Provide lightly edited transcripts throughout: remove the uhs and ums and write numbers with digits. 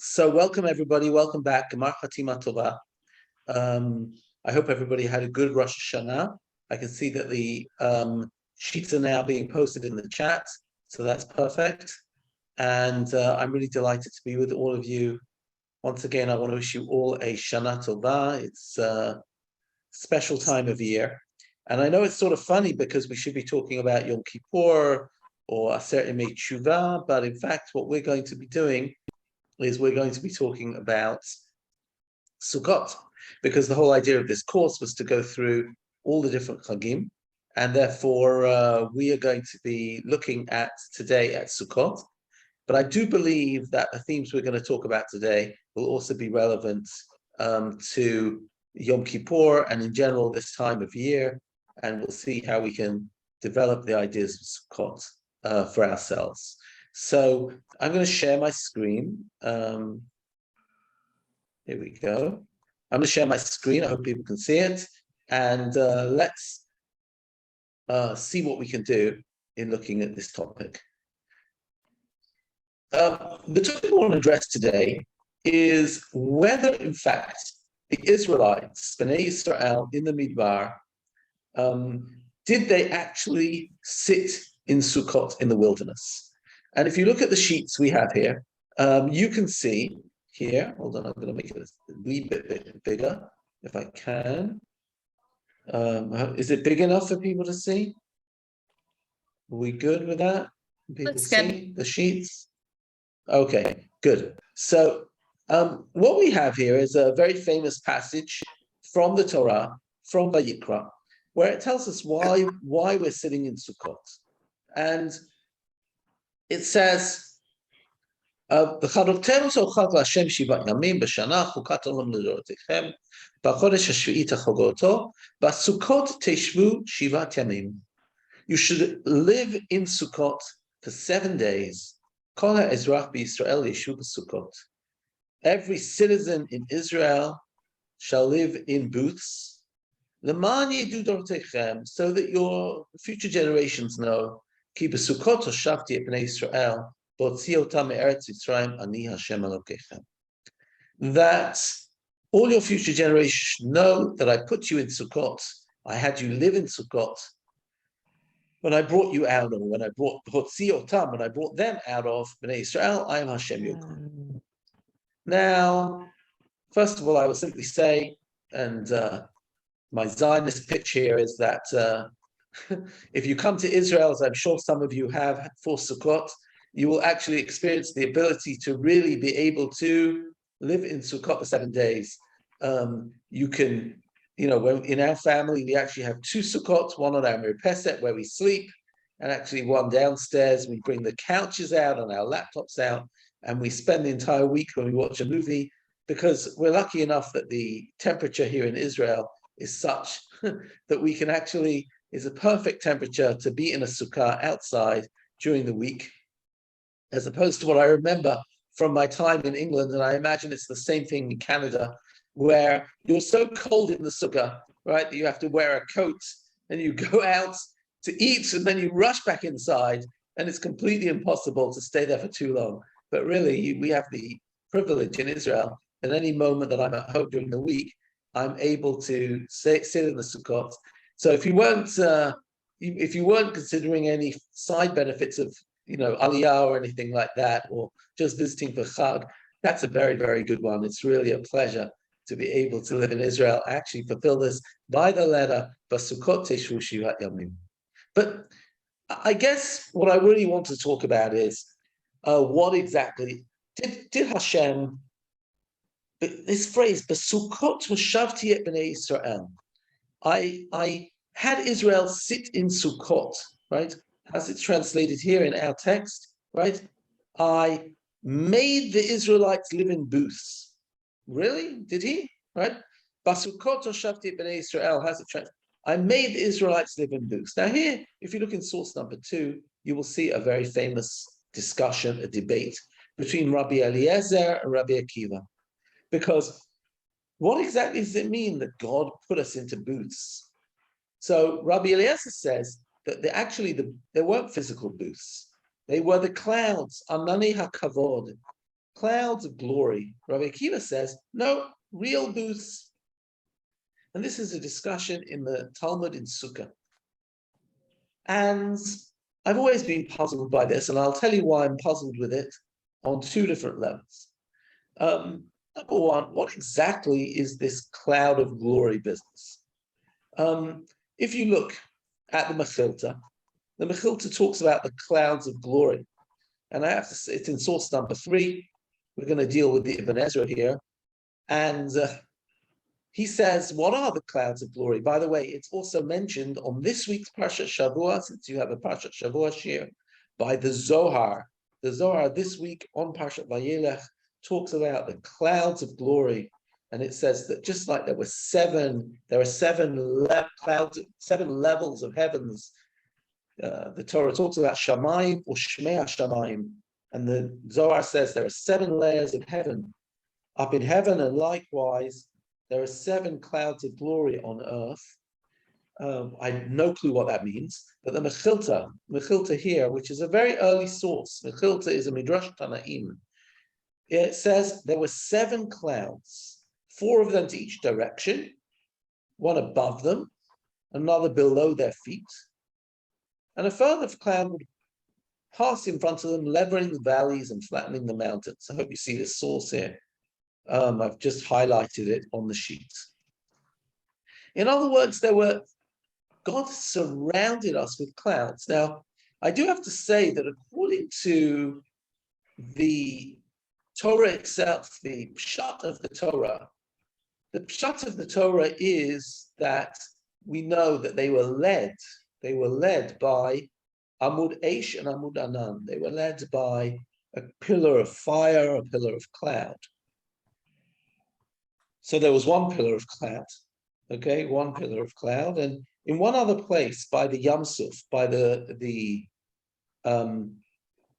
So welcome everybody, welcome back. Gemar Chatima Tova. I hope everybody had a good Rosh Hashanah. I can see that the sheets are now being posted in the chat, so that's perfect. And I'm really delighted to be with all of you. Once again, I want to wish you all a Shana Tova. It's a special time of year. And I know it's sort of funny because we should be talking about Yom Kippur or Aser Yemei Tshuva, but in fact, what we're going to be doing is we're going to be talking about Sukkot, because the whole idea of this course was to go through all the different Chagim, and therefore we are going to be looking at today at Sukkot. But I do believe that the themes we're going to talk about today will also be relevant to Yom Kippur and in general this time of year, and we'll see how we can develop the ideas of Sukkot for ourselves. So I'm going to share my screen. Here we go. I'm going to share my screen. I hope people can see it. And let's see what we can do in looking at this topic. The topic I want to address today is whether, in fact, the Israelites, Bnei Israel in the Midbar, did they actually sit in Sukkot in the wilderness? And if you look at the sheets we have here, you can see here, hold on, I'm going to make it a wee bit bigger, if I can. Is it big enough for people to see? Are we good with that? People see the sheets? Okay, good. So what we have here is a very famous passage from the Torah, from Vayikra, where it tells us why we're sitting in Sukkot. And it says, "V'charotenu sochad l'Hashem shivat yamim b'shana chukat olam l'dorotechem b'chodesh hashvi'i tachogoto b'Sukkot teshvu shivat yamim." You should live in Sukkot for 7 days. Kol ha'ezrach b'Yisrael yeshu b'Sukkot. Every citizen in Israel shall live in booths. L'man yedu dorotechem, so that your future generations know. Ki b'Sukkot hoshavti et bnei Yisrael b'otzi otam me'eretz Mitzrayim ani Hashem Elokechem. That all your future generations know that I put you in Sukkot. I had you live in Sukkot when I brought you out of, when I brought b'otzi otam, when I brought them out of bnei Yisrael. I am Hashem your God. Now, first of all, I will simply say, and my Zionist pitch here is that if you come to Israel, as I'm sure some of you have for Sukkot, you will actually experience the ability to really be able to live in Sukkot for 7 days. You can, in our family, we actually have 2 Sukkot, one on our Mirpeset where we sleep, and actually one downstairs. We bring the couches out and our laptops out, and we spend the entire week when we watch a movie, because we're lucky enough that the temperature here in Israel is such that we can actually, is a perfect temperature to be in a sukkah outside during the week, as opposed to what I remember from my time in England, and I imagine it's the same thing in Canada, where you're so cold in the sukkah, right, that you have to wear a coat, and you go out to eat, and then you rush back inside, and it's completely impossible to stay there for too long. But really, we have the privilege in Israel, at any moment that I'm at home during the week, I'm able to sit in the sukkot. So if you weren't considering any side benefits of aliyah or anything like that, or just visiting for Chag, that's a very, very good one. It's really a pleasure to be able to live in Israel, actually fulfill this by the letter, B'Sukkot teshvu shivat yamim. But I guess what I really want to talk about is what exactly did Hashem, this phrase, B'Sukkot hoshavti et bnei Yisrael. I had Israel sit in Sukkot, right? As it's translated here in our text, right? I made the Israelites live in booths. Really? Did he? Right? B'Sukkot hoshavti et bnei Yisrael has it translated. I made the Israelites live in booths. Now here, if you look in source number 2, you will see a very famous discussion, a debate between Rabbi Eliezer and Rabbi Akiva. Because what exactly does it mean that God put us into booths? So Rabbi Eliezer says that there weren't physical booths. They were the clouds, Amani HaKavod. clouds of glory. Rabbi Acacia says, no, real booths. And this is a discussion in the Talmud in Sukkah. And I've always been puzzled by this, and I'll tell you why I'm puzzled with it on two different levels. Number one, what exactly is this cloud of glory business? If you look at the Mechilta talks about the clouds of glory. And I have to say, it's in source number 3. We're going to deal with the Ibn Ezra here. And he says, what are the clouds of glory? By the way, it's also mentioned on this week's Parshat Shavua, since you have a Parshat Shavua shir, by the Zohar. The Zohar this week on Parshat Vayelech talks about the clouds of glory. And it says that just like there are seven clouds, 7 levels of heavens. The Torah talks about Shamayim or Shmei Shamayim, and the Zohar says there are 7 layers of heaven up in heaven, and likewise there are 7 clouds of glory on earth. I have no clue what that means, but the Mechilta here, which is a very early source, Mechilta is a Midrash Tanaim. It says there were 7 clouds, 4 of them to each direction, one above them, another below their feet, and a further cloud would pass in front of them, leveling the valleys and flattening the mountains. I hope you see this source here. I've just highlighted it on the sheet. In other words, God surrounded us with clouds. Now, I do have to say that according to the Torah itself, the pshat of the Torah is that we know that they were led by Amud Eish and Amud Anan. They were led by a pillar of fire, a pillar of cloud. So there was one pillar of cloud, one pillar of cloud. And in one other place, by the Yam Suf, by the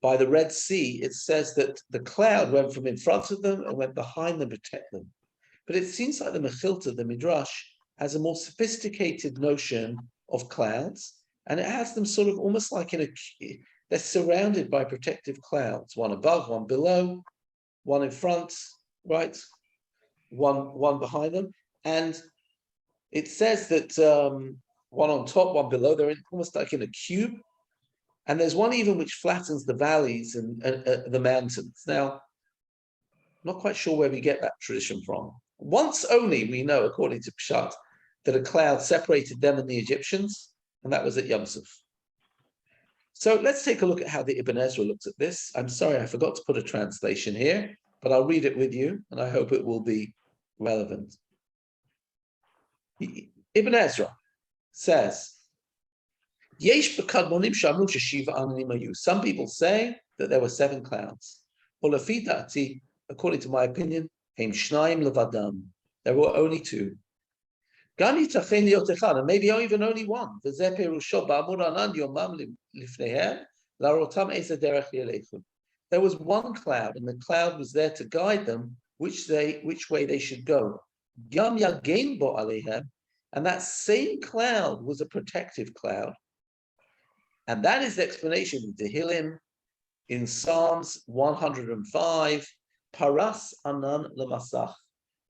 Red Sea, it says that the cloud went from in front of them and went behind them to protect them. But it seems like the Mechilta, the Midrash, has a more sophisticated notion of clouds, and it has them sort of almost like they're surrounded by protective clouds, one above, one below, one in front, right? One behind them. And it says that one on top, one below, they're almost like in a cube. And there's one even which flattens the valleys and the mountains. Now, I'm not quite sure where we get that tradition from. Once only we know, according to Pshat, that a cloud separated them and the Egyptians, and that was at Yam Suf. So let's take a look at how the Ibn Ezra looks at this. I'm sorry, I forgot to put a translation here, but I'll read it with you, and I hope it will be relevant. Ibn Ezra says, some people say that there were 7 clouds. According to my opinion, there were only 2. And maybe even only 1. There was one cloud, and the cloud was there to guide them which way they should go. And that same cloud was a protective cloud. And that is the explanation in Tehillim, in Psalms 105, Paras Anan Lemasach,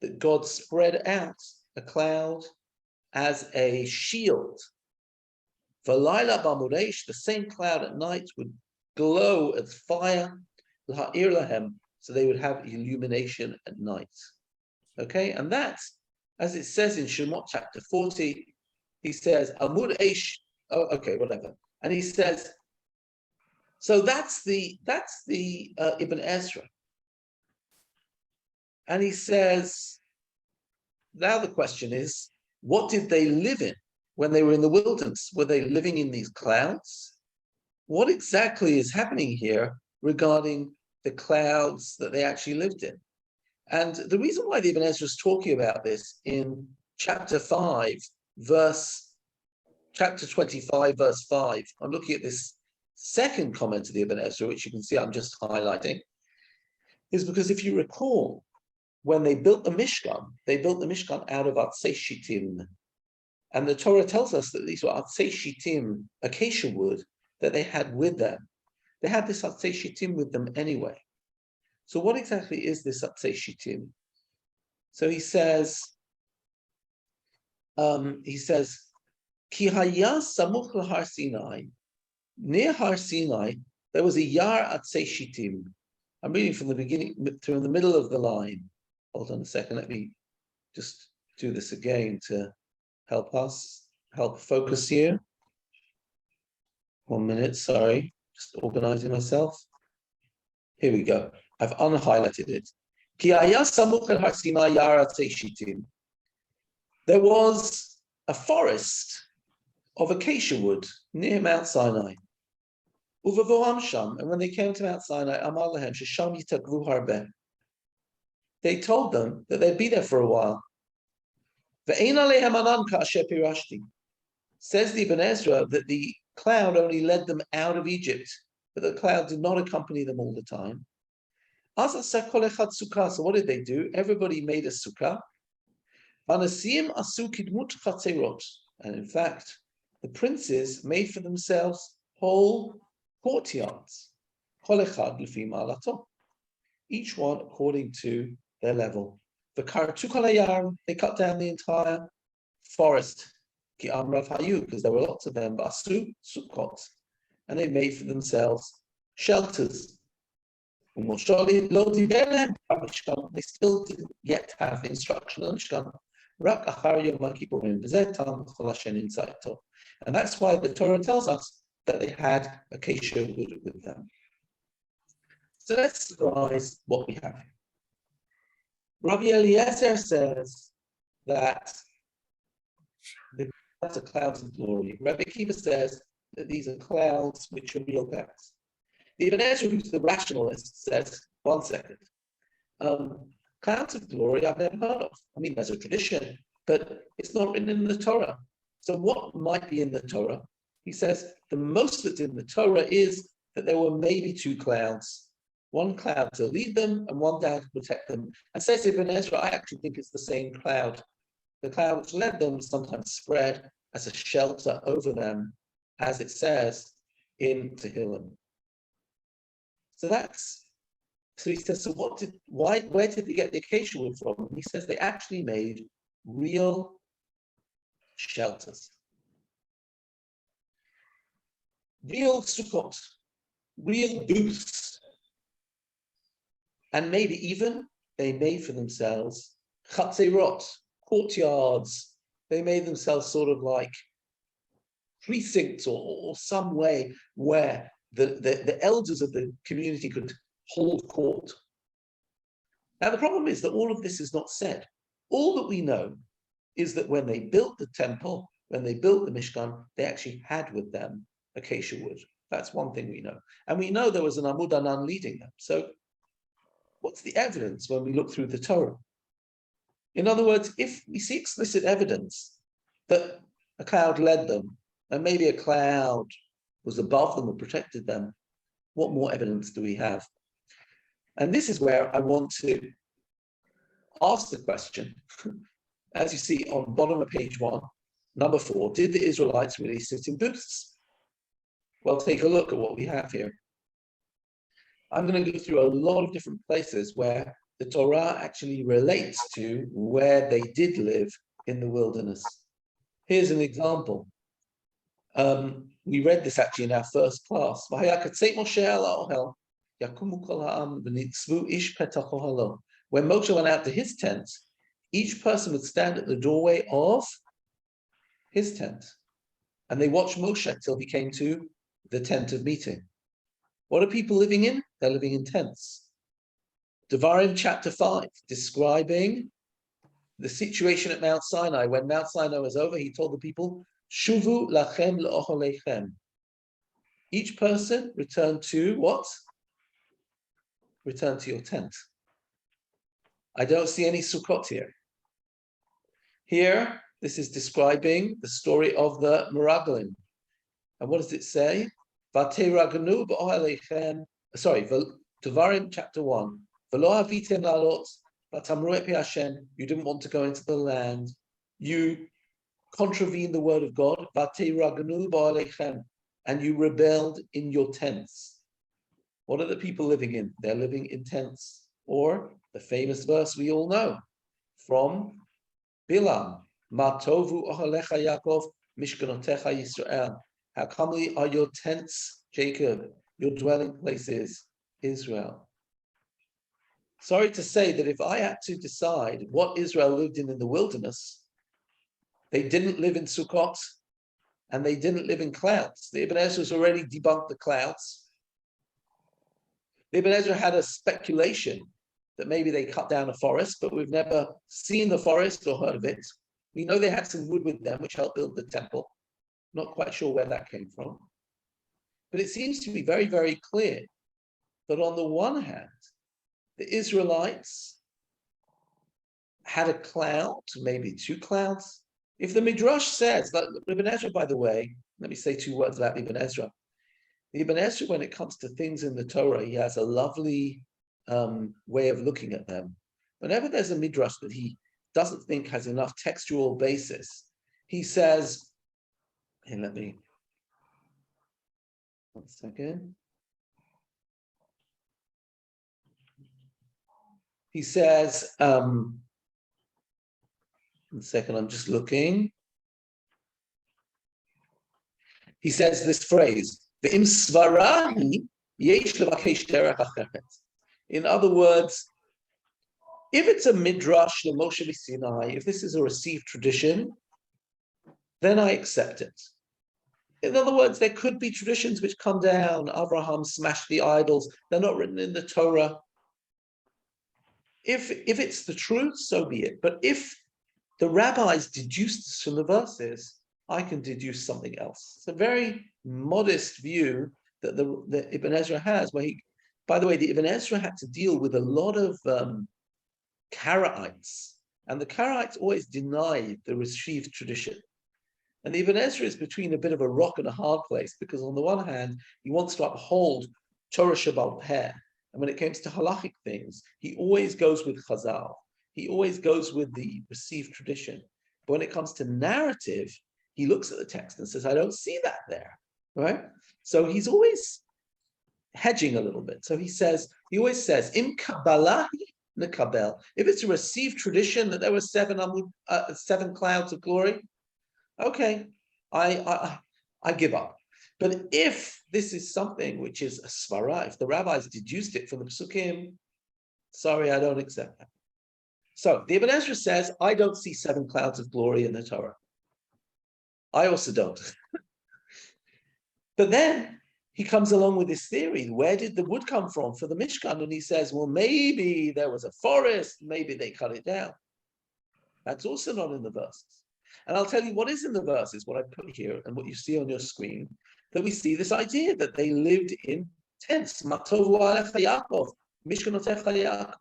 that God spread out a cloud as a shield. V'layla b'amureish, the same cloud at night would glow as fire, l'ha'ir lahem, so they would have illumination at night. Okay, and that's, as it says in Shemot chapter 40, he says, Amud Eish, whatever. And he says, so that's the Ibn Ezra. And he says, now the question is, what did they live in when they were in the wilderness? Were they living in these clouds? What exactly is happening here regarding the clouds that they actually lived in? And the reason why the Ibn Ezra is talking about this in chapter 25, verse 5, I'm looking at this second comment of the Ibn Ezra, which you can see I'm just highlighting, is because if you recall, when they built the Mishkan out of Atzei Shittim. And the Torah tells us that these were Atzei Shittim, acacia wood, that they had with them. They had this Atzei Shittim with them anyway. So what exactly is this Atzei Shittim? So he says, Ki haya samuch lahar Sinai. Near Har Sinai, there was a Yar Atzei Shittim. I'm reading from the beginning to the middle of the line. Hold on a second. Let me just do this again to help focus here. 1 minute, sorry. Just organizing myself. Here we go. I've unhighlighted it. Ki haya samuch lahar Sinai Yar Atzei Shittim. There was a forest of acacia wood near Mount Sinai. And when they came to Mount Sinai, they told them that they'd be there for a while. Says the Ibn Ezra that the cloud only led them out of Egypt, but the cloud did not accompany them all the time. So what did they do? Everybody made a sukkah. And in fact, the princes made for themselves whole courtyards, each one according to their level. They cut down the entire forest, because there were lots of them, and they made for themselves shelters. They still didn't yet have the instruction on Mishkan. And that's why the Torah tells us that they had acacia wood with them. So let's summarize what we have here. Rabbi Eliezer says that the clouds are clouds of glory. Rabbi Akiva says that these are clouds which are real clouds. The Ibn Ezra, who's the rationalist, says, 1 second, clouds of glory I've never heard of. I mean, there's a tradition, but it's not written in the Torah. So what might be in the Torah? He says the most that's in the Torah is that there were maybe 2 clouds, one cloud to lead them and one down to protect them. And says Ibn Ezra, I actually think it's the same cloud. The cloud which led them sometimes spread as a shelter over them, as it says in Tehillim. So he says, so where did they get the acacia wood from? And he says they actually made real shelters. Real sukkot, real booths. And maybe even they made for themselves chatzerot, courtyards. They made themselves sort of like precincts or some way where the elders of the community could hold court. Now, the problem is that all of this is not said. All that we know is that when they built the temple, when they built the Mishkan, they actually had with them acacia wood. That's one thing we know. And we know there was an Amud Anan leading them. So what's the evidence when we look through the Torah? In other words, if we see explicit evidence that a cloud led them, and maybe a cloud was above them or protected them, what more evidence do we have? And this is where I want to ask the question, as you see on bottom of page 1, number 4, did the Israelites really sit in booths? Well, take a look at what we have here. I'm going to go through a lot of different places where the Torah actually relates to where they did live in the wilderness. Here's an example. We read this actually in our first class. When Moshe went out to his tent, each person would stand at the doorway of his tent. And they watched Moshe till he came to the tent of meeting. What are people living in? They're living in tents. Devarim chapter 5, describing the situation at Mount Sinai. When Mount Sinai was over, he told the people, Shuvu lachem le'ocholechem. Each person return to what? Return to your tent. I don't see any sukkot here. Here, this is describing the story of the Meraglim. And what does it say? Vateragnu b'ohalechem. Sorry, Devarim chapter 1. V'lo havitem lalot, v'tamru epi Hashem. You didn't want to go into the land. You contravened the word of God. Vateragnu b'ohalechem. And you rebelled in your tents. What are the people living in? They're living in tents. Or the famous verse we all know from Bilam, Ma tovu ohalecha Yaakov, mishkanotecha Yisrael. How comely are your tents, Jacob, your dwelling places, Israel. Sorry to say that if I had to decide what Israel lived in the wilderness, they didn't live in Sukkot and they didn't live in clouds. The Ibn Ezra's already debunked the clouds. The Ibn Ezra had a speculation that maybe they cut down a forest, but we've never seen the forest or heard of it. We know they had some wood with them, which helped build the temple. Not quite sure where that came from. But it seems to be very, very clear that on the one hand, the Israelites had a cloud, maybe two clouds. If the Midrash says, that Ibn Ezra, by the way, let me say two words about Ibn Ezra. The Ibn Ezra, when it comes to things in the Torah, he has a lovely way of looking at them. Whenever there's a Midrash that he doesn't think has enough textual basis, he says, hey, let me, one second. He says, one second, I'm just looking. He says this phrase, "Ve'im svarahi yesh levakesh derech acheret." In other words, if it's a midrash, the Moshe Sinai, if this is a received tradition, then I accept it. In other words, there could be traditions which come down. Abraham smashed the idols. They're not written in the Torah. If it's the truth, so be it. But if the rabbis deduced this from the verses, I can deduce something else. It's a very modest view that the Ibn Ezra has, where he, by the way, the Ibn Ezra had to deal with a lot of Karaites, and the Karaites always denied the received tradition. And the Ibn Ezra is between a bit of a rock and a hard place, because on the one hand, he wants to uphold Torah Shebaal Peh, and when it comes to halachic things, he always goes with Chazal. He always goes with the received tradition. But when it comes to narrative, he looks at the text and says, I don't see that there, right? So he's always hedging a little bit. So he always says, Im Kabbalah nekabel. If it's a received tradition that there were seven clouds of glory, okay, I give up. But if this is something which is a svara, if the rabbis deduced it from the Psukim, sorry, I don't accept that. So the Ibn Ezra says, I don't see seven clouds of glory in the Torah. I also don't. But then he comes along with this theory. Where did the wood come from for the Mishkan? And he says, well, maybe there was a forest, maybe they cut it down. That's also not in the verses. And I'll tell you what is in the verses, what I put here and what you see on your screen, that we see this idea that they lived in tents. Matovu alecha Yaakov, mishkanotecha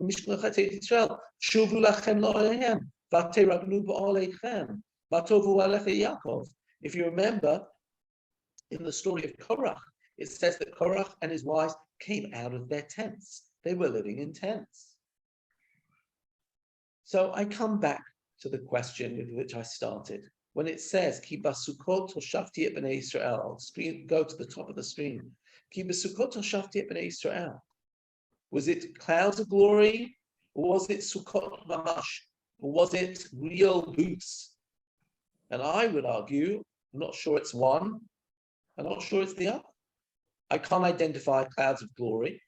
Yisrael, shuvu lachem lo'alehem, v'terabnu ba'aleichem, matovu alecha Yaakov. If you remember, in the story of Korach, it says that Korach and his wives came out of their tents. They were living in tents. So I come back to the question with which I started. When it says, Ki basukot hoshafti et bnei Israel, go to the top of the screen. Ki basukot hoshafti et bnei Israel. Was it clouds of glory? Or was it Sukkot mamash? Or was it real booths? And I would argue, I'm not sure it's one. I'm not sure it's the other. I can't identify clouds of glory.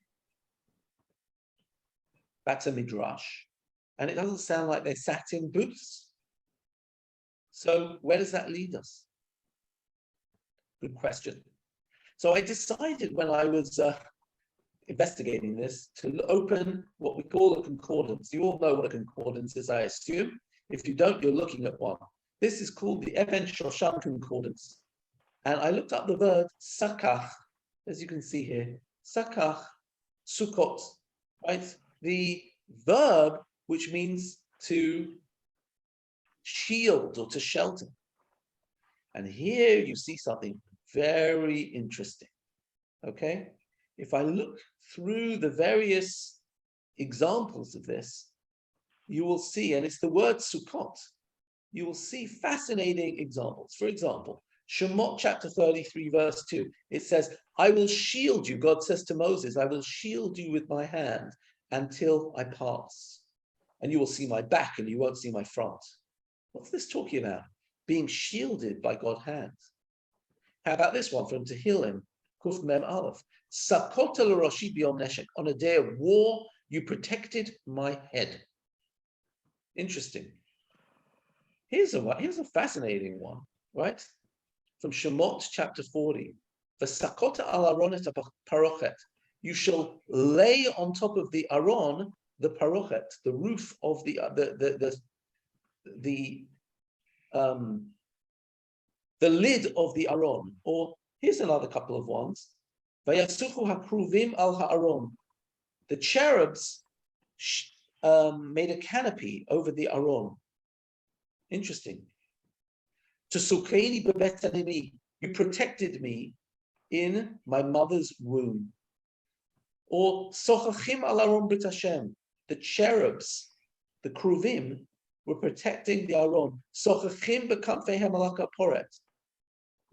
That's a midrash. And it doesn't sound like they sat in booths. So where does that lead us? Good question. So I decided when I was investigating this to open what we call a concordance. You all know what a concordance is, I assume. If you don't, you're looking at one. This is called the Even Shoshan Concordance. And I looked up the word sakach, as you can see here. Sakach, sukkot, right? The verb which means to shield or to shelter. And here you see something very interesting, okay? If I look through the various examples of this, you will see, and it's the word sukkot, you will see fascinating examples. For example, Shemot chapter 33, verse 2, it says, I will shield you, God says to Moses, I will shield you with my hand until I pass. And you will see my back and you won't see my front. What's this talking about? Being shielded by God's hand. How about this one from Tehillim, Kuf Mem Aleph? Sakota l'roshi b'yom neshek. On a day of war, you protected my head. Interesting. Here's a fascinating one, right? From Shemot chapter 40. V'sakota al aronet parochet. You shall lay on top of the aron the parochet, the roof of the lid of the aron. Or here's another couple of ones. Vayasuchu hakruvim al ha'aron. The cherubs made a canopy over the aron. Interesting. To sukeini bebet animi, you protected me in my mother's womb. Or sochachim al aron brit Hashem, the cherubs, the kruvim, were protecting the aron. Sochachim bekamfehem alaka poret.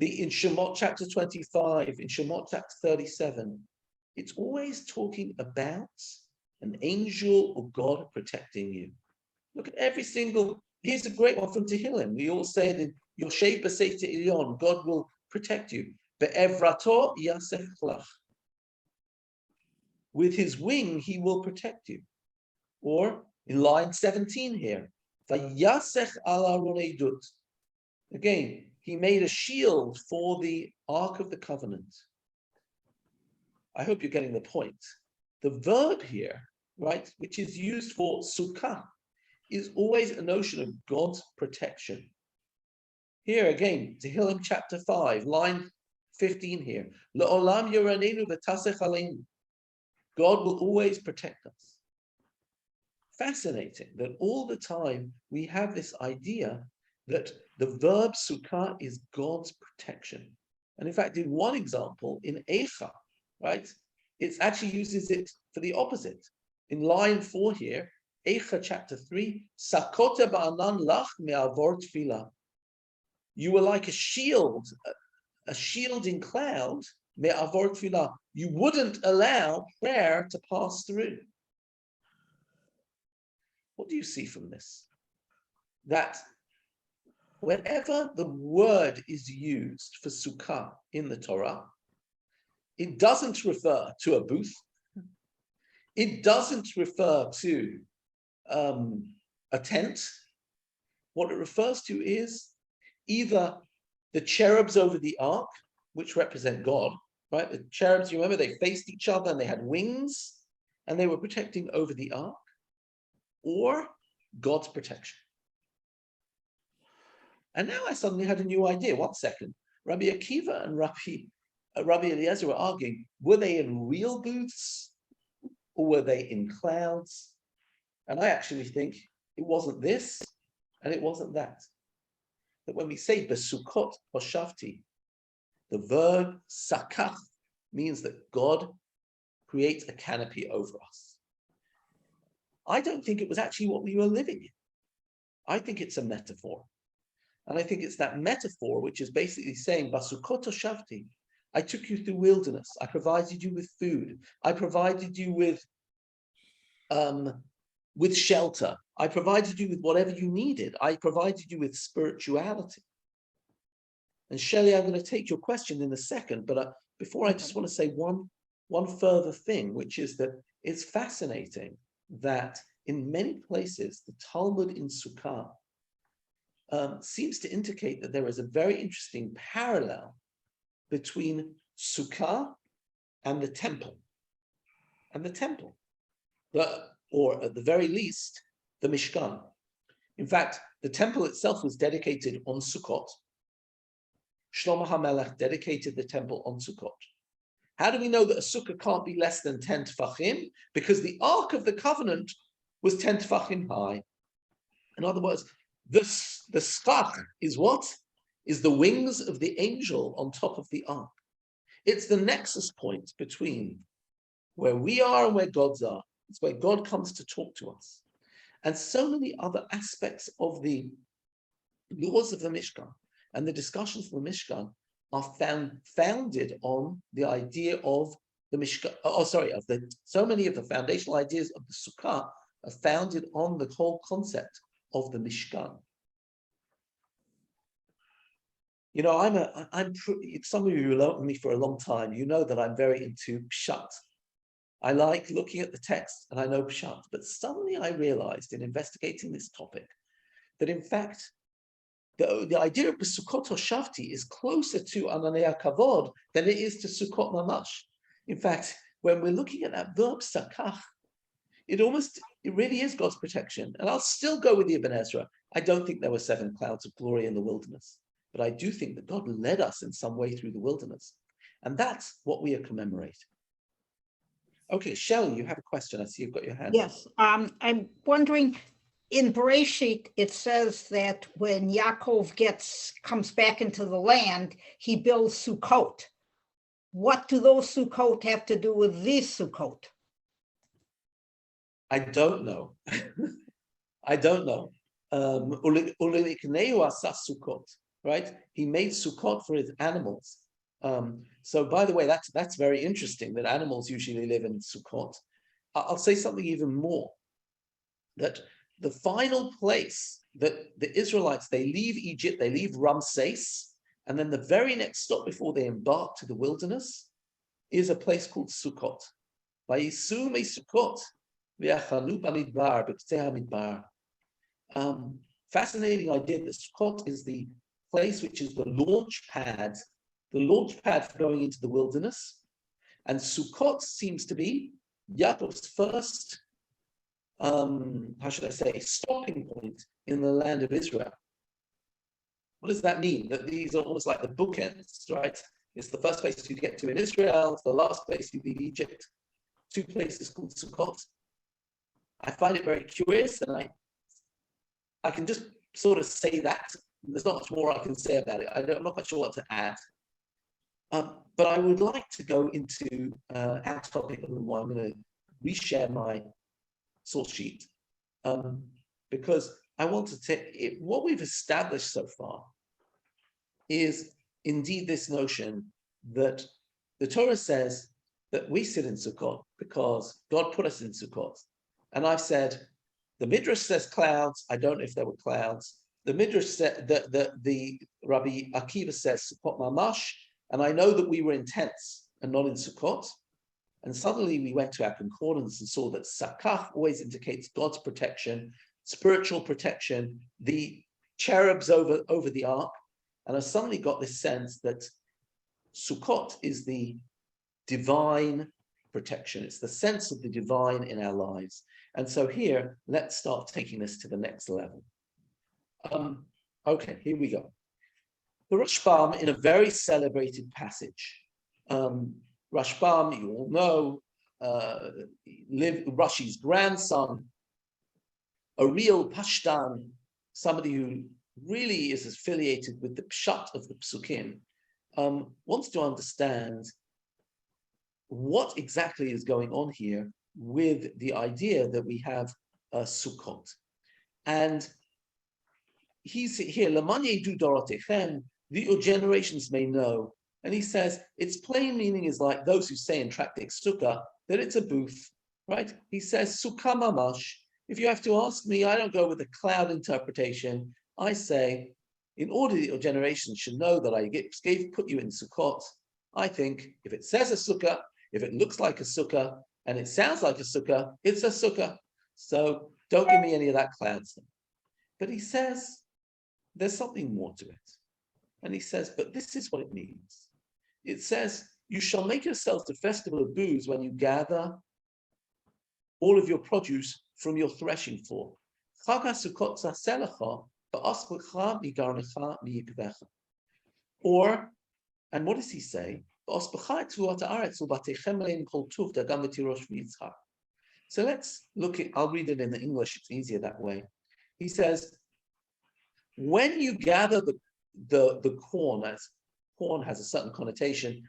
In Shemot chapter 25, in Shemot chapter 37, it's always talking about an angel or God protecting you. Look at every single. Here's a great one from Tehillim. We all say that Yoshev b'seita Elyon, God will protect you. Be'evrato yasech lach. With his wing, he will protect you. Or in line 17 here, vayasech ala ronedut. Again, he made a shield for the Ark of the Covenant. I hope you're getting the point. The verb here, right, which is used for Sukkah, is always a notion of God's protection. Here again, Tehillim chapter 5, line 15 here. Le'olam yoranenu v'tasech aleinu. God will always protect us. Fascinating that all the time we have this idea that the verb Sukkah is God's protection. And in fact, in one example, in Eicha, right, it actually uses it for the opposite. In line 4 here, Eicha chapter 3, Sakota ba'anan lach me'avor tefillah. You were like a shielding cloud, me'avor tefillah. You wouldn't allow prayer to pass through. What do you see from this? That whenever the word is used for Sukkah in the Torah, it doesn't refer to a booth. It doesn't refer to a tent. What it refers to is either the cherubs over the ark, which represent God, right? The cherubs, you remember, they faced each other and they had wings and they were protecting over the ark, or God's protection. And now I suddenly had a new idea. 1 second. Rabbi Akiva and Rabbi Eliezer were arguing, were they in real booths or were they in clouds? And I actually think it wasn't this and it wasn't that. That when we say besukot hoshavti, the verb sakach means that God creates a canopy over us. I don't think it was actually what we were living in. I think it's a metaphor. And I think it's that metaphor which is basically saying, Basukot hoshavti, I took you through wilderness. I provided you with food. I provided you with shelter. I provided you with whatever you needed. I provided you with spirituality. And Shelley, I'm going to take your question in a second, but before I just want to say one further thing, which is that it's fascinating that in many places, the Talmud in Sukkah seems to indicate that there is a very interesting parallel between Sukkah and the temple. Or at the very least, the Mishkan. In fact, the temple itself was dedicated on Sukkot. Shlomo HaMelech dedicated the temple on Sukkot. How do we know that a sukkah can't be less than 10 tefachim? Because the Ark of the Covenant was 10 tefachim high. In other words, the schach is what? Is the wings of the angel on top of the Ark. It's the nexus point between where we are and where God's are. It's where God comes to talk to us. And so many other aspects of the laws of the Mishkan. And the discussions of the Mishkan are founded on the idea of the Mishkan. So many of the foundational ideas of the Sukkah are founded on the whole concept of the Mishkan. You know, some of you who know me for a long time, you know that I'm very into Pshat. I like looking at the text and I know Pshat, but suddenly I realized in investigating this topic that in fact, the idea of Sukkot Hoshavti is closer to Ananei Kavod than it is to Sukkot Mamash. In fact, when we're looking at that verb Sakach, it really is God's protection. And I'll still go with the Ibn Ezra. I don't think there were 7 clouds of glory in the wilderness, but I do think that God led us in some way through the wilderness. And that's what we are commemorating. Okay, Shelley, you have a question. I see you've got your hand. Yes, I'm wondering, in Bereshit, it says that when Yaakov comes back into the land, he builds Sukkot. What do those Sukkot have to do with these Sukkot? I don't know. I don't know. Right? He made Sukkot for his animals. So by the way, that's very interesting that animals usually live in Sukkot. I'll say something even more, that the final place that the Israelites, they leave Egypt, they leave Ramses, and then the very next stop before they embark to the wilderness is a place called Sukkot. Fascinating idea that Sukkot is the place which is the launch pad for going into the wilderness. And Sukkot seems to be Yaakov's first, stopping point in the land of Israel. What does that mean? That these are almost like the bookends, right? It's the first place you get to in Israel, it's the last place you leave Egypt. 2 places called Sukkot. I find it very curious, and I can just sort of say that. There's not much more I can say about it. I'm not quite sure what to add. But I would like to go into our topic a little more. I'm going to reshare my source sheet because I want to take what we've established so far is indeed this notion that the Torah says that we sit in Sukkot because God put us in Sukkot. And I've said, the Midrash says clouds. I don't know if there were clouds. The Midrash said that the Rabbi Akiva says Sukkot Mamash, and I know that we were in tents and not in Sukkot. And suddenly we went to our concordance and saw that Sakach always indicates God's protection, spiritual protection, the cherubs over the ark. And I suddenly got this sense that Sukkot is the divine protection. It's the sense of the divine in our lives. And so here, let's start taking this to the next level. Okay, here we go. The Rashbam, in a very celebrated passage, Rashbam, you all know, Rashi's grandson, a real Pashtan, somebody who really is affiliated with the Pshat of the Psukim, wants to understand what exactly is going on here with the idea that we have a Sukkot. And he's here, Lamanye du dorotechem, your generations may know. And he says, its plain meaning is like those who say in Tractate Sukkah that it's a booth, right? He says, Sukkah mamash. If you have to ask me, I don't go with the cloud interpretation. I say, in order that your generations should know that I put you in Sukkot, I think if it says a Sukkah, if it looks like a Sukkah, and it sounds like a Sukkah, it's a Sukkah. So don't give me any of that cloud stuff. But he says, there's something more to it. And he says, but this is what it means. It says, you shall make yourselves a festival of booths when you gather all of your produce from your threshing floor. Or, and what does he say? So let's look at, I'll read it in the English, it's easier that way. He says, when you gather the corn, as corn has a certain connotation,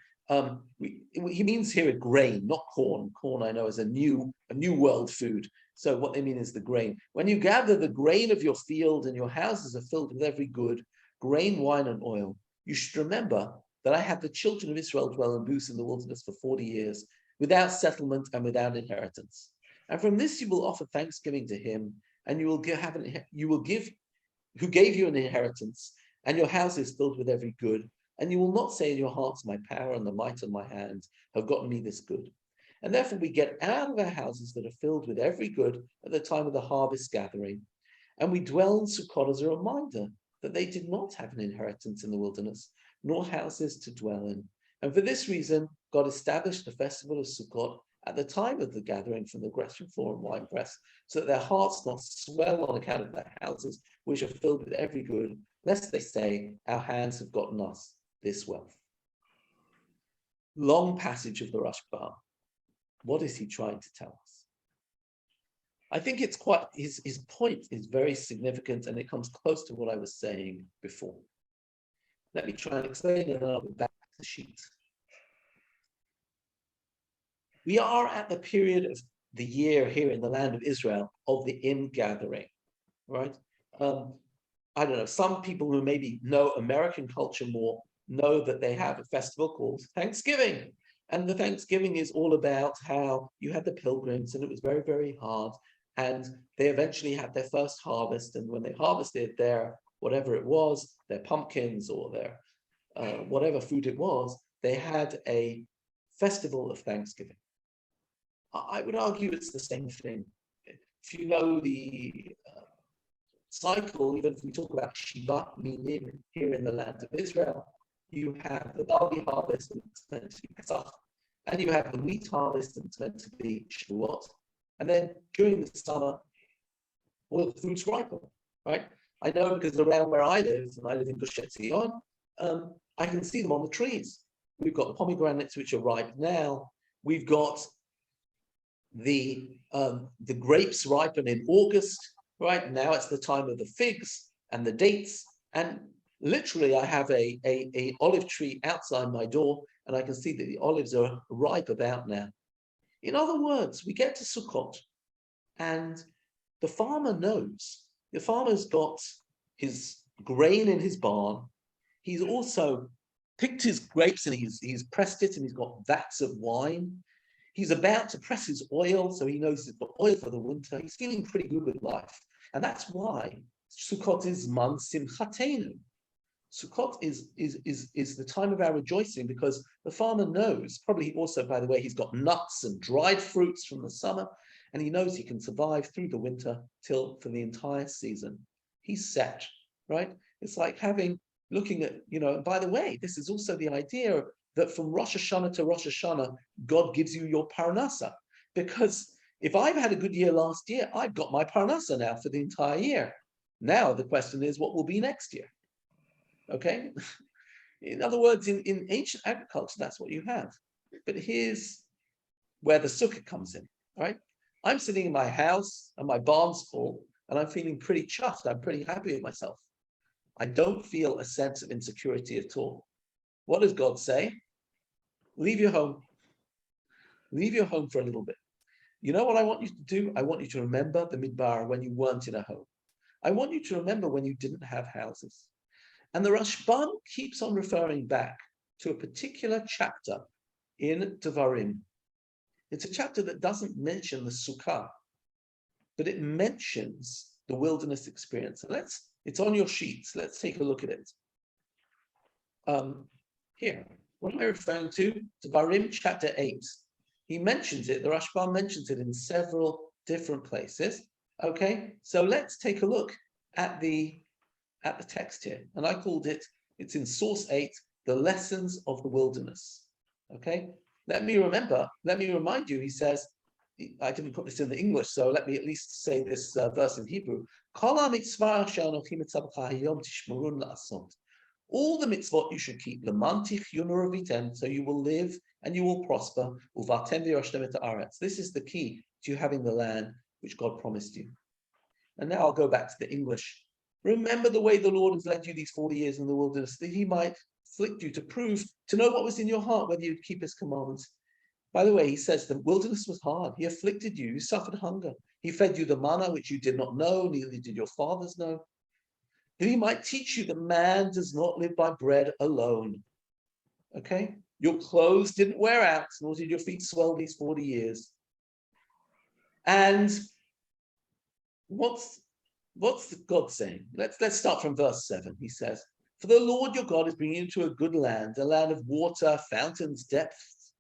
he means here a grain, not corn. Corn, I know, is a new world food. So what they mean is the grain. When you gather the grain of your field and your houses are filled with every good, grain, wine, and oil. You should remember that I had the children of Israel dwell in booths in the wilderness for 40 years, without settlement and without inheritance. And from this you will offer thanksgiving to him, and you will give who gave you an inheritance, and your house is filled with every good. And you will not say in your hearts, my power and the might of my hands have gotten me this good. And therefore we get out of our houses that are filled with every good at the time of the harvest gathering. And we dwell in Sukkot as a reminder that they did not have an inheritance in the wilderness, nor houses to dwell in. And for this reason, God established the festival of Sukkot at the time of the gathering from the threshing floor and winepress, so that their hearts not swell on account of their houses, which are filled with every good, lest they say, our hands have gotten us this wealth. Long passage of the Rashba. What is he trying to tell us? I think it's quite, his point is very significant, and it comes close to what I was saying before. Let me try and explain it, and I'll go back to the sheet. We are at the period of the year here in the land of Israel of the ingathering, right? I don't know, some people who maybe know American culture more know that they have a festival called Thanksgiving. And the Thanksgiving is all about how you had the pilgrims, and it was very, very hard. And they eventually had their first harvest. And when they harvested their, whatever it was, their pumpkins or their whatever food it was, they had a festival of Thanksgiving. I would argue it's the same thing. If you know the cycle, even if we talk about Shiva Minim here in the land of Israel, you have the barley harvest, and it's meant to be Pesach, and you have the wheat harvest, and it's meant to be Shavuot. And then during the summer, all the fruits ripen, right? I know because around where I live, and I live in Gush Etzion, I can see them on the trees. We've got pomegranates which are ripe now. We've got the grapes ripen in August, right? Now it's the time of the figs and the dates. And literally I have a olive tree outside my door, and I can see that the olives are ripe about now. In other words, we get to Sukkot, and the farmer knows. The farmer's got his grain in his barn. He's also picked his grapes, and he's pressed it, and he's got vats of wine. He's about to press his oil, so he knows he's got oil for the winter. He's feeling pretty good with life. And that's why Sukkot is Man Simchatenu. Sukkot is the time of our rejoicing, because the farmer knows, probably also, by the way, he's got nuts and dried fruits from the summer, and he knows he can survive through the winter for the entire season. He's set, right? It's like looking at, and by the way, this is also the idea that from Rosh Hashanah to Rosh Hashanah, God gives you your parnasa. Because if I've had a good year last year, I've got my parnasa now for the entire year. Now the question is, what will be next year? Okay? In other words, in ancient agriculture, that's what you have. But here's where the Sukkah comes in, right? I'm sitting in my house and my barn's full, and I'm feeling pretty chuffed. I'm pretty happy with myself. I don't feel a sense of insecurity at all. What does God say? Leave your home. Leave your home for a little bit. You know what I want you to do? I want you to remember the Midbar when you weren't in a home. I want you to remember when you didn't have houses. And the Rashban keeps on referring back to a particular chapter in Devarim. It's a chapter that doesn't mention the Sukkah, but it mentions the wilderness experience. So it's on your sheets. Let's take a look at it. Here, what am I referring to? Devarim chapter 8. He mentions it, the Rashban mentions it in several different places. Okay, so let's take a look at the text here. And I called it's in source 8, the lessons of the wilderness. Okay, let me remind you, he says, I didn't put this in the English, so let me at least say this verse in Hebrew. All the mitzvot you should keep, so you will live and you will prosper. This is the key to you having the land which God promised you. And now I'll go back to the English. Remember the way the Lord has led you these 40 years in the wilderness, that he might afflict you to know what was in your heart, whether you'd keep his commandments. By the way, he says the wilderness was hard. He afflicted you. You suffered hunger. He fed you the manna, which you did not know, neither did your fathers know. that he might teach you that man does not live by bread alone. Okay? Your clothes didn't wear out, nor did your feet swell these 40 years. And what's God saying? Let's start from verse 7. He says, "For the Lord your God is bringing you to a good land, a land of water, fountains, depths,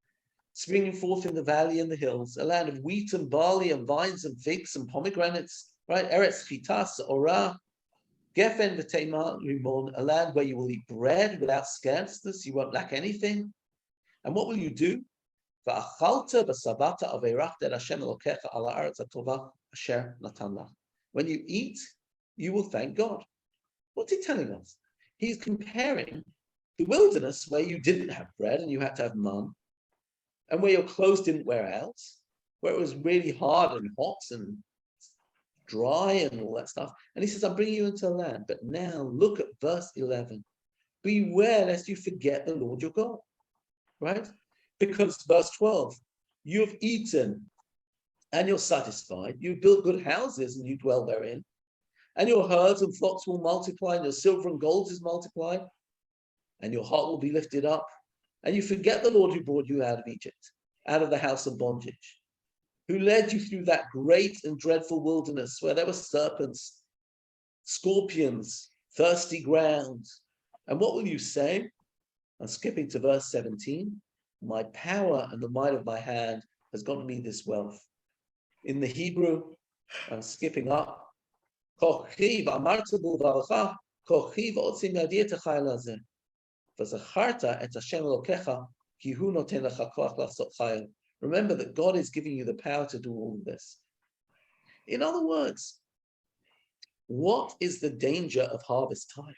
springing forth in the valley and the hills, a land of wheat and barley and vines and figs and pomegranates, right? Eretz chitas, orah, gefen v'tema rimon, a land where you will eat bread without scarceness, you won't lack anything. And what will you do? V'achalta b'sabata aveirachta Hashem Elokecha ala haaretz hatova asher natan lach." When you eat, you will thank God. What's he telling us? He's comparing the wilderness where you didn't have bread and you had to have man, and where your clothes didn't wear out, where it was really hard and hot and dry and all that stuff. And he says, I'm bringing you into a land. But now look at verse 11. Beware lest you forget the Lord your God, right? Because verse 12, you have eaten and you're satisfied. You've built good houses and you dwell therein. And your herds and flocks will multiply, and your silver and gold is multiplied, and your heart will be lifted up. And you forget the Lord who brought you out of Egypt, out of the house of bondage, who led you through that great and dreadful wilderness where there were serpents, scorpions, thirsty ground. And what will you say? I'm skipping to verse 17. My power and the might of my hand has gotten me this wealth. In the Hebrew, I'm skipping up. Kochiv amartu b'uvalcha, kochiv otzim yadi etachai lazeh. V'zacharta et Hashem Elokecha, ki hu noten lecha koach la'asot chayil. Remember that God is giving you the power to do all of this. In other words, what is the danger of harvest time?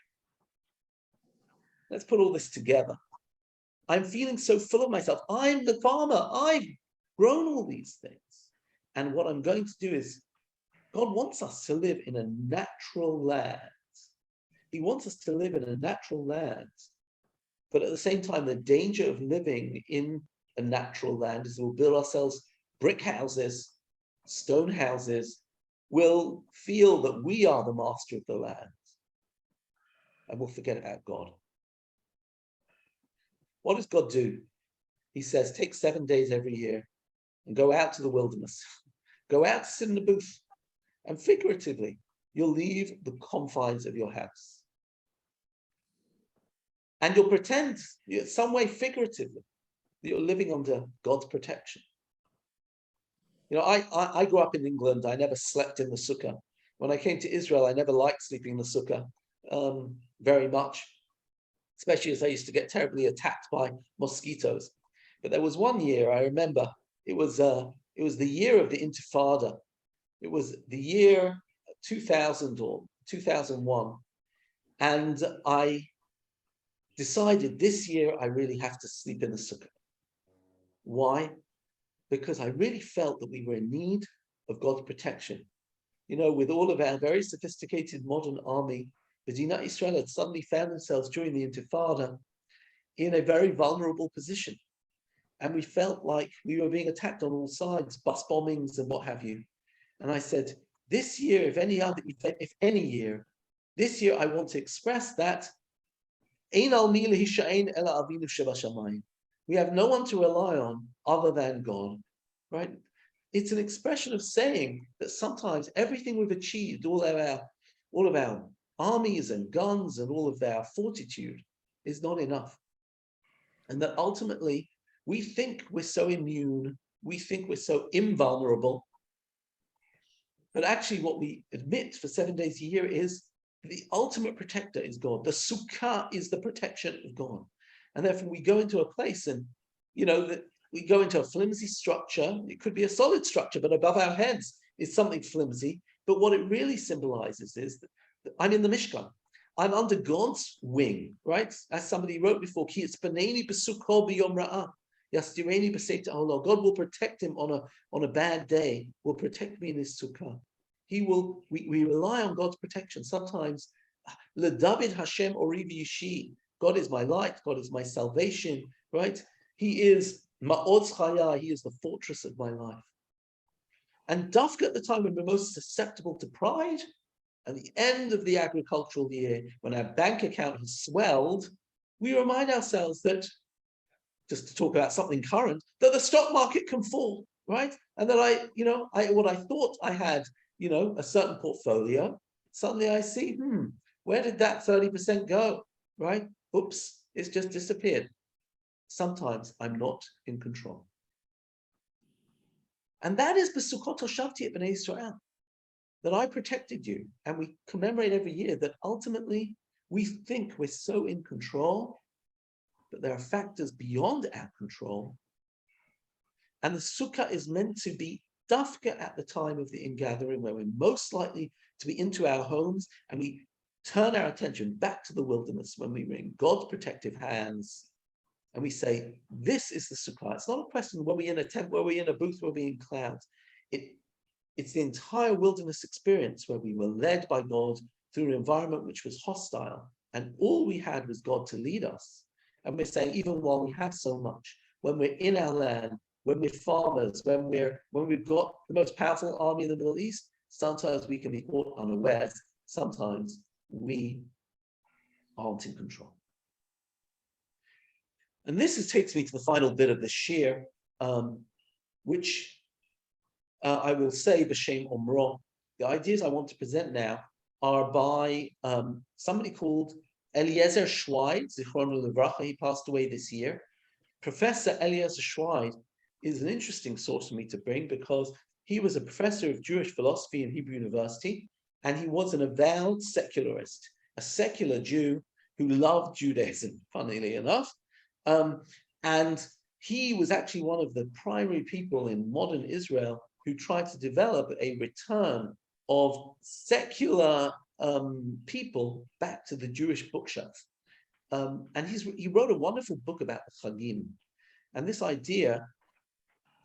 Let's put all this together. I'm feeling so full of myself. I'm the farmer. I've grown all these things. And what I'm going to do is, God wants us to live in a natural land. He wants us to live in a natural land. But at the same time, the danger of living in a natural land is we'll build ourselves brick houses, stone houses. We'll feel that we are the master of the land. And we'll forget about God. What does God do? He says, take 7 days every year and go out to the wilderness. Go out to sit in the booth. And figuratively, you'll leave the confines of your house. And you'll pretend, in some way figuratively, that you're living under God's protection. You know, I grew up in England. I never slept in the Sukkah. When I came to Israel, I never liked sleeping in the Sukkah very much, especially as I used to get terribly attacked by mosquitoes. But there was one year, I remember, it was the year of the Intifada. It was the year 2000 or 2001. And I decided this year I really have to sleep in the Sukkah. Why? Because I really felt that we were in need of God's protection. You know, with all of our very sophisticated modern army, the Medinat Israel had suddenly found themselves during the Intifada in a very vulnerable position. And we felt like we were being attacked on all sides, bus bombings and what have you. And I said, this year, if any year, this year I want to express that we have no one to rely on other than God, right? It's an expression of saying that sometimes everything we've achieved, all of our armies and guns and all of our fortitude is not enough. And that ultimately we think we're so immune, we think we're so invulnerable. But actually what we admit for 7 days a year is the ultimate protector is God. The Sukkah is the protection of God. And therefore we go into a place and, you know, that we go into a flimsy structure. It could be a solid structure, but above our heads is something flimsy. But what it really symbolizes is that I'm in the Mishkan. I'm under God's wing, right? As somebody wrote before, Ki yitzpaneni b'sukkah b'yom ra'ah, yastireni b'seita ha'olah. God will protect him on a bad day, will protect me in his sukkah. He will, we rely on God's protection. Sometimes, LeDavid Hashem Orivi Yishi, God is my light, God is my salvation, right? He is Ma'oz Chaya, he is the fortress of my life. And Dafka at the time when we're most susceptible to pride, at the end of the agricultural year, when our bank account has swelled, we remind ourselves that, just to talk about something current, that the stock market can fall, right? And that what I thought I had, a certain portfolio, suddenly I see, where did that 30% go, right? Oops, it's just disappeared. Sometimes I'm not in control. And that is the Sukkot Shavti at Bnei Israel, that I protected you. And we commemorate every year that ultimately we think we're so in control, but there are factors beyond our control. And the Sukkah is meant to be dafka at the time of the ingathering, where we're most likely to be into our homes, and we turn our attention back to the wilderness when we were in God's protective hands. And we say, this is the Sukkah. It's not a question, were we in a tent, were we in a booth, were we in clouds? It's the entire wilderness experience where we were led by God through an environment which was hostile. And all we had was God to lead us. And we're saying, even while we have so much, when we're in our land, when we're farmers, when we've got the most powerful army in the Middle East, sometimes we can be caught unawares. Sometimes we aren't in control. And this takes me to the final bit of the shir, which I will say b'shem omro. The ideas I want to present now are by somebody called Eliezer Schweid, Zichrono Livracha. He passed away this year. Professor Eliezer Schweid is an interesting source for me to bring because he was a professor of Jewish philosophy in Hebrew University, and he was an avowed secularist, a secular Jew who loved Judaism, funnily enough. And he was actually one of the primary people in modern Israel who tried to develop a return of secular people back to the Jewish bookshelf. And he wrote a wonderful book about the Chagim. And this idea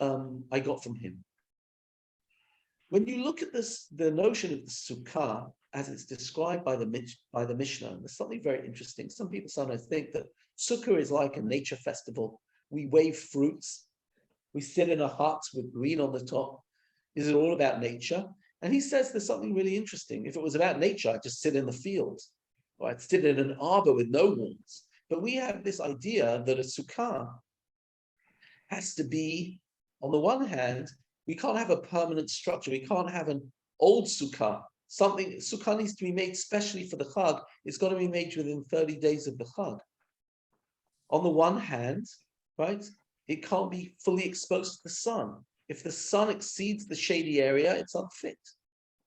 I got from him. When you look at the notion of the Sukkah as it's described by the Mishnah, there's something very interesting. Some people sometimes think that Sukkah is like a nature festival. We wave fruits. We sit in a hut with green on the top. Is it all about nature? And he says there's something really interesting. If it was about nature, I'd just sit in the field, or I'd sit in an arbor with no walls. But we have this idea that a Sukkah has to be, on the one hand, we can't have a permanent structure. We can't have an old Sukkah. Sukkah needs to be made specially for the Chag. It's got to be made within 30 days of the Chag. On the one hand, right, it can't be fully exposed to the sun. If the sun exceeds the shady area, it's unfit.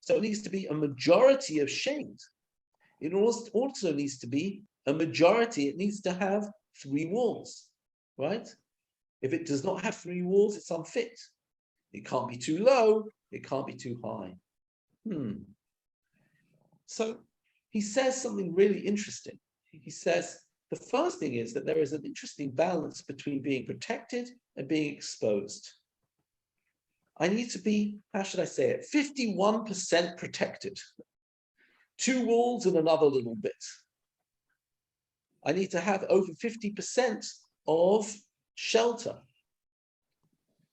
So it needs to be a majority of shade. It also needs to be a majority. It needs to have 3 walls, right? If it does not have 3 walls, it's unfit. It can't be too low. It can't be too high. So he says something really interesting. He says, the first thing is that there is an interesting balance between being protected and being exposed. I need to be, how should I say it, 51% protected. 2 walls and another little bit. I need to have over 50% of shelter.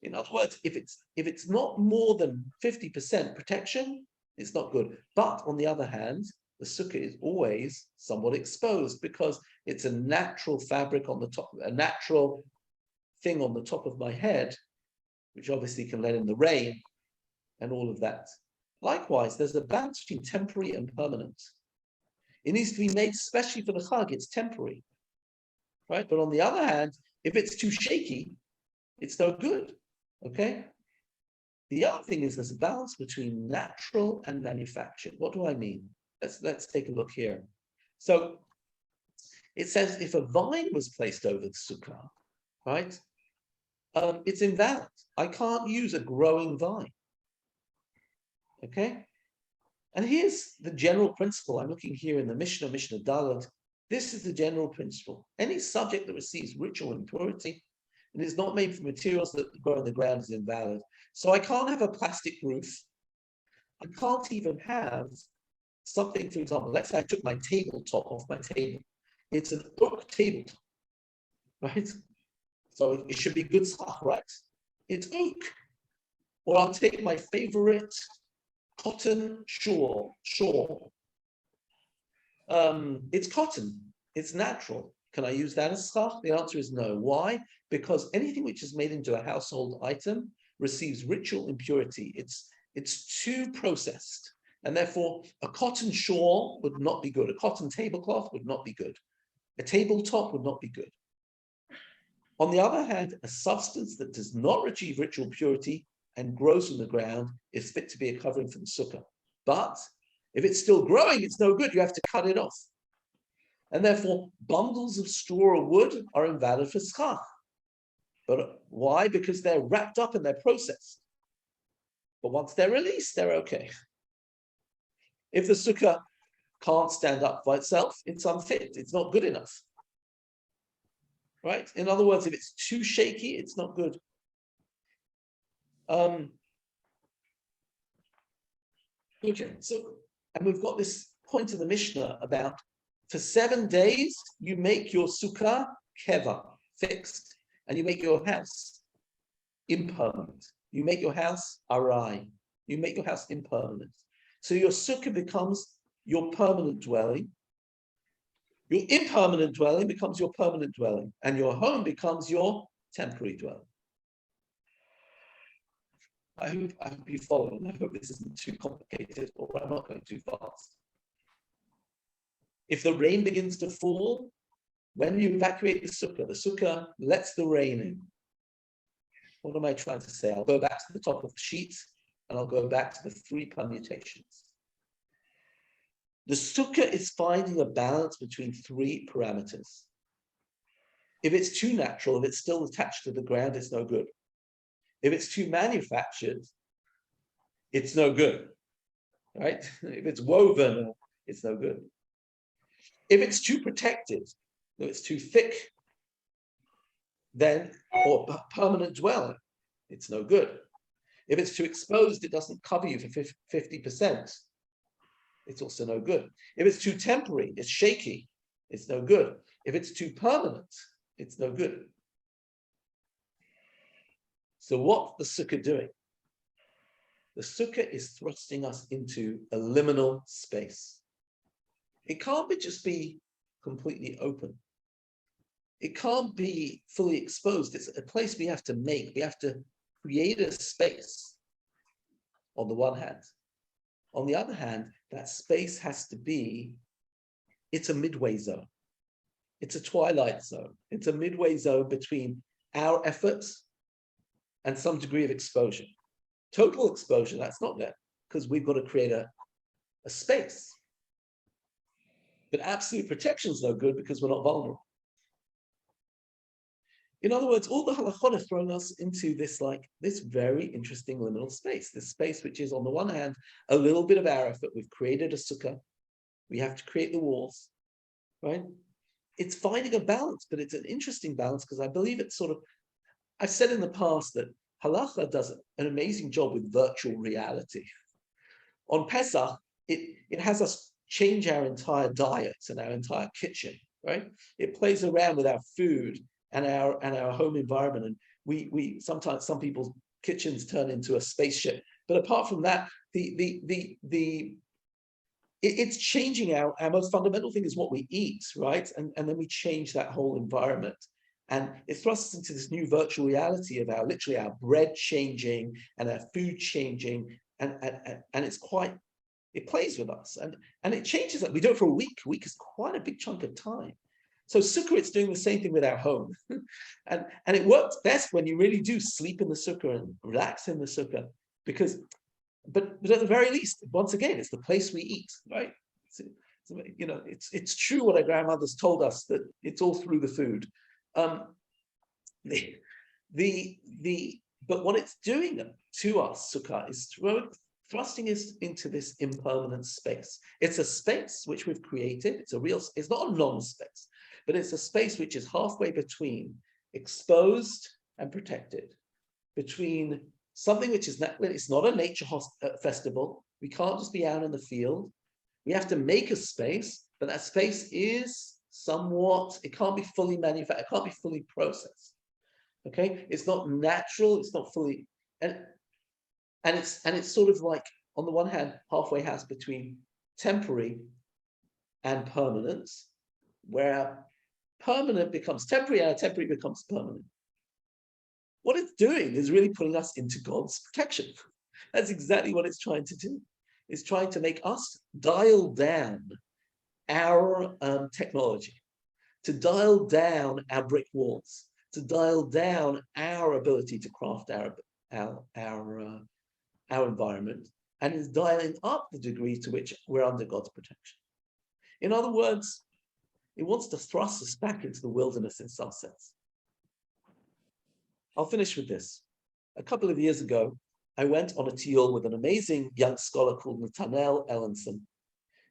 In other words, if it's not more than 50% protection, it's not good. But on the other hand, the sukkah is always somewhat exposed because it's a natural fabric on the top, a natural thing on the top of my head, which obviously can let in the rain and all of that. Likewise, there's a balance between temporary and permanent. It needs to be made especially for the Chag, it's temporary, right? But on the other hand, if it's too shaky, it's no good, okay? The other thing is there's a balance between natural and manufactured. What do I mean? Let's take a look here. So it says if a vine was placed over the sukkah, right? It's invalid. I can't use a growing vine. Okay? And here's the general principle. I'm looking here in the Mishnah Dalet. This is the general principle. Any subject that receives ritual impurity and is not made from materials that grow in the ground is invalid. So I can't have a plastic roof. I can't even have something, for example, let's say I took my tabletop off my table. It's an oak tabletop, right? So it should be good stuff, right? It's oak. Or I'll take my favorite cotton shawl. It's cotton. It's natural. Can I use that as schach? The answer is no. Why? Because anything which is made into a household item receives ritual impurity. It's too processed. And therefore, a cotton shawl would not be good. A cotton tablecloth would not be good. A tabletop would not be good. On the other hand, a substance that does not achieve ritual purity and grows from the ground is fit to be a covering for the sukkah. But if it's still growing, it's no good. You have to cut it off. And therefore, bundles of straw or wood are invalid for schach. But why? Because they're wrapped up and they're processed. But once they're released, they're okay. If the sukkah can't stand up by itself, it's unfit. It's not good enough. Right? In other words, if it's too shaky, it's not good. Okay, so, and we've got this point of the Mishnah about for 7 days, you make your sukkah keva, fixed, and you make your house impermanent. You make your house arai. You make your house impermanent. So your sukkah becomes your permanent dwelling. Your impermanent dwelling becomes your permanent dwelling, and your home becomes your temporary dwelling. I hope you follow, and I hope this isn't too complicated, or I'm not going too fast. If the rain begins to fall, when you evacuate the sukkah lets the rain in. What am I trying to say? I'll go back to the top of the sheet, and I'll go back to the 3 permutations. The sukkah is finding a balance between 3 parameters. If it's too natural, if it's still attached to the ground, it's no good. If it's too manufactured, it's no good, right? If it's woven, it's no good. If it's too protected, if it's too thick, then, or permanent dwelling, it's no good. If it's too exposed, it doesn't cover you for 50%. It's also no good. If it's too temporary, it's shaky, it's no good. If it's too permanent, it's no good. So what's the sukkah doing? The sukkah is thrusting us into a liminal space. It can't just be completely open. It can't be fully exposed. It's a place we have to make. We have to create a space on the one hand. On the other hand, that space has to be, it's a midway zone. It's a twilight zone. It's a midway zone between our efforts and some degree of exposure. Total exposure, that's not there, because we've got to create a space. But absolute protection is no good because we're not vulnerable. In other words, all the halachot have thrown us into this very interesting liminal space, this space which is on the one hand, a little bit of our effort. We've created a sukkah. We have to create the walls, right? It's finding a balance, but it's an interesting balance because I believe it's sort of, I've said in the past that halacha does an amazing job with virtual reality. On Pesach, it has us change our entire diet and our entire kitchen, right? It plays around with our food and our home environment. And we sometimes, some people's kitchens turn into a spaceship. But apart from that, it's changing our most fundamental thing is what we eat, right? And then we change that whole environment. And it thrusts us into this new virtual reality of literally our bread changing and our food changing. And it's quite, it plays with us and it changes that. We do it for a week. A week is quite a big chunk of time. So sukkah, it's doing the same thing with our home. and it works best when you really do sleep in the sukkah and relax in the sukkah, because, but at the very least, once again, it's the place we eat, right? It's true what our grandmothers told us, that it's all through the food. But what it's doing to us, sukkah, is thrusting us into this impermanent space. It's a space which we've created. It's not a non-space, but it's a space which is halfway between exposed and protected, between something which is not, it's not a nature festival. We can't just be out in the field. We have to make a space, but that space is somewhat, it can't be fully manufactured, it can't be fully processed. Okay, it's not natural, it's not fully, and it's sort of like on the one hand, halfway house between temporary and permanent, where permanent becomes temporary and temporary becomes permanent. What it's doing is really putting us into God's protection. That's exactly what it's trying to do. It's trying to make us dial down our technology, to dial down our brick walls, to dial down our ability to craft our environment, and is dialing up the degree to which we're under God's protection. In other words, it wants to thrust us back into the wilderness in some sense. I'll finish with this. A couple of years ago, I went on a tiyul with an amazing young scholar called Nathaniel Ellenson.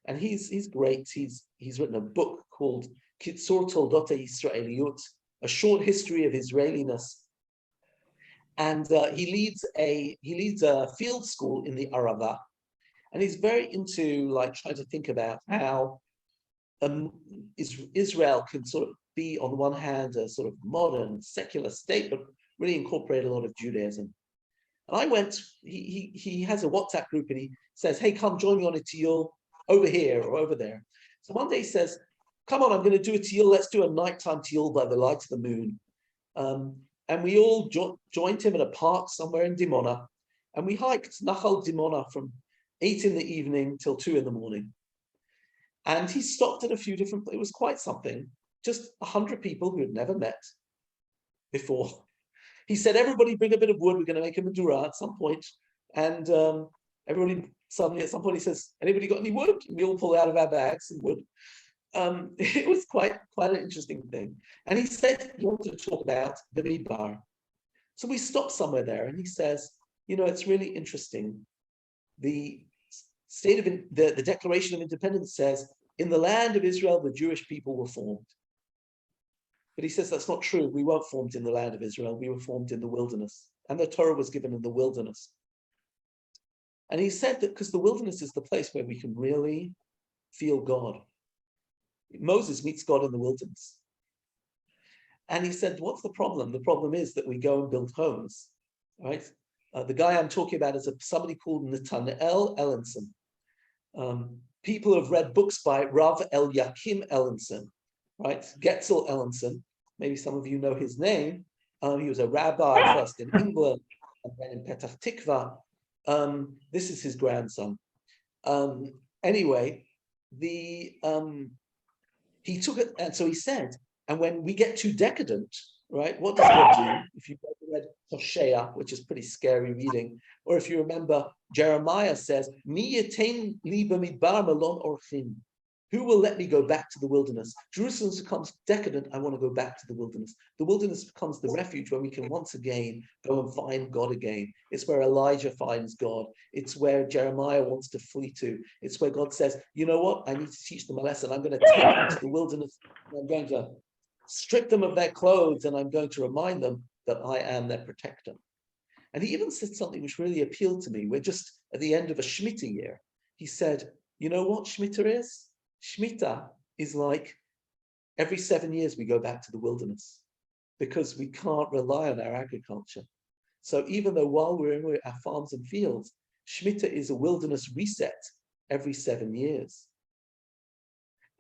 And he's great. He's written a book called Kitzur Toldotei Yisraeliyut, a short history of Israeliness. And he leads a field school in the Arava. And he's very into trying to think about how Israel can sort of be, on the one hand, a sort of modern secular state, but really incorporate a lot of Judaism. And I went, he has a WhatsApp group and he says, hey, come join me on a tiyul over here or over there. So one day he says, come on, I'm going to do a tiyul. Let's do a nighttime tiyul by the light of the moon. And we all joined him at a park somewhere in Dimona. And we hiked Nachal Dimona from 8 in the evening till 2 in the morning. And he stopped at a few different, it was quite something, just 100 people who had never met before. He said, everybody bring a bit of wood. We're going to make a menorah at some point. And everybody suddenly at some point he says, anybody got any wood? And we all pull out of our bags some wood. It was quite an interesting thing. And he said he wanted to talk about the Midbar. So we stopped somewhere there and he says, it's really interesting. The state of the Declaration of Independence says, in the land of Israel, the Jewish people were formed. But he says that's not true. We weren't formed in the land of Israel. We were formed in the wilderness. And the Torah was given in the wilderness. And he said that because the wilderness is the place where we can really feel God. Moses meets God in the wilderness. And he said, what's the problem? The problem is that we go and build homes, right? The guy I'm talking about is somebody called Nathaniel Ellenson. People have read books by Rav Eliakim Ellenson, right? Getzel Ellenson. Maybe some of you know his name. He was a rabbi first in England and then in Petach Tikva. This is his grandson. Anyway, he took it, and so he said, and when we get too decadent, right, what does God do? If you've read Hosea, which is pretty scary reading, or if you remember, Jeremiah says, Mi yetein li b'midbar melon orchim. Who will let me go back to the wilderness? Jerusalem becomes decadent. I want to go back to the wilderness. The wilderness becomes the refuge where we can once again go and find God again. It's where Elijah finds God. It's where Jeremiah wants to flee to. It's where God says, you know what? I need to teach them a lesson. I'm going to take them to the wilderness. I'm going to strip them of their clothes and I'm going to remind them that I am their protector. And he even said something which really appealed to me. We're just at the end of a Shemitah year. He said, you know what Shemitah is? Shemitah is like every 7 years we go back to the wilderness because we can't rely on our agriculture. So even though while we're in our farms and fields, Shemitah is a wilderness reset every 7 years.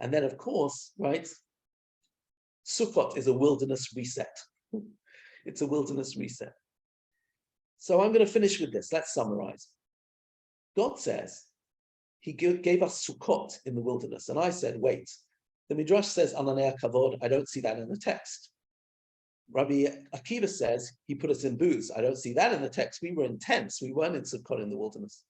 And then of course, right, Sukkot is a wilderness reset. It's a wilderness reset. So I'm going to finish with this. Let's summarize. God says, he gave us Sukkot in the wilderness. And I said, wait, the Midrash says, Ananei Kavod. I don't see that in the text. Rabbi Akiva says, he put us in booths. I don't see that in the text. We were in tents. We weren't in Sukkot in the wilderness.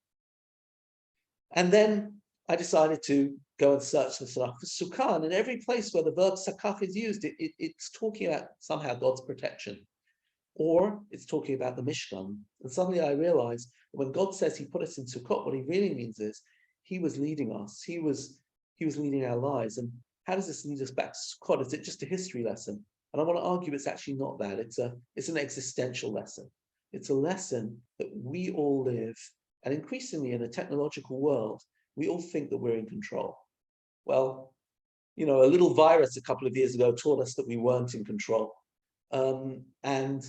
And then I decided to go and search the Tanakh for Sukkah. And in every place where the verb sakach is used, it's talking about somehow God's protection. Or it's talking about the Mishkan. And suddenly I realized when God says he put us in Sukkot, what he really means is he was leading us. He was leading our lives. And how does this lead us back to Sukkot? Is it just a history lesson? And I want to argue it's actually not that. It's an existential lesson. It's a lesson that we all live. And increasingly in a technological world, we all think that we're in control. Well, a little virus a couple of years ago taught us that we weren't in control. And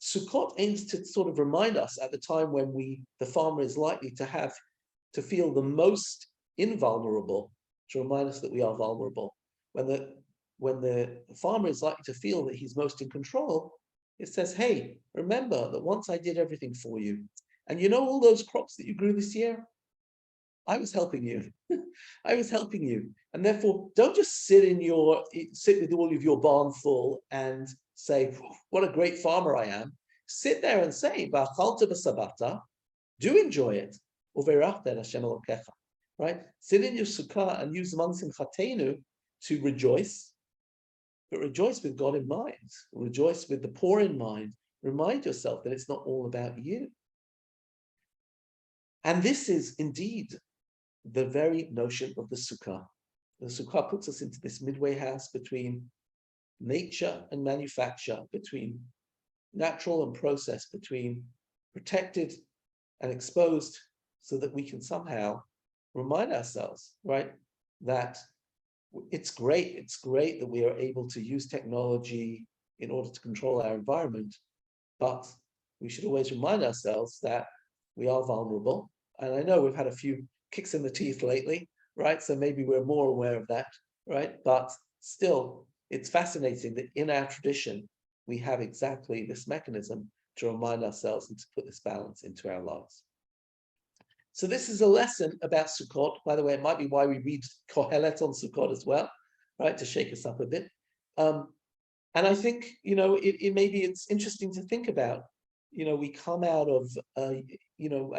Sukkot aims to sort of remind us at the time when the farmer is likely to feel the most invulnerable, to remind us that we are vulnerable. When the farmer is likely to feel that he's most in control, it says, hey, remember that once I did everything for you, and you know all those crops that you grew this year? I was helping you. I was helping you. And therefore, don't just sit with all of your barn full and say, what a great farmer I am. Sit there and say, do enjoy it. Right? Sit in your sukkah and use man simchatenu to rejoice, but rejoice with God in mind. Rejoice with the poor in mind. Remind yourself that it's not all about you. And this is indeed the very notion of the Sukkah. The Sukkah puts us into this midway house between nature and manufacture, between natural and process, between protected and exposed, so that we can somehow remind ourselves, right, that it's great that we are able to use technology in order to control our environment, but we should always remind ourselves that we are vulnerable. And I know we've had a few kicks in the teeth lately, right? So maybe we're more aware of that, right? But still, it's fascinating that in our tradition, we have exactly this mechanism to remind ourselves and to put this balance into our lives. So this is a lesson about Sukkot. By the way, it might be why we read Kohelet on Sukkot as well, right? To shake us up a bit. And I think, it's interesting to think about, we come out of, I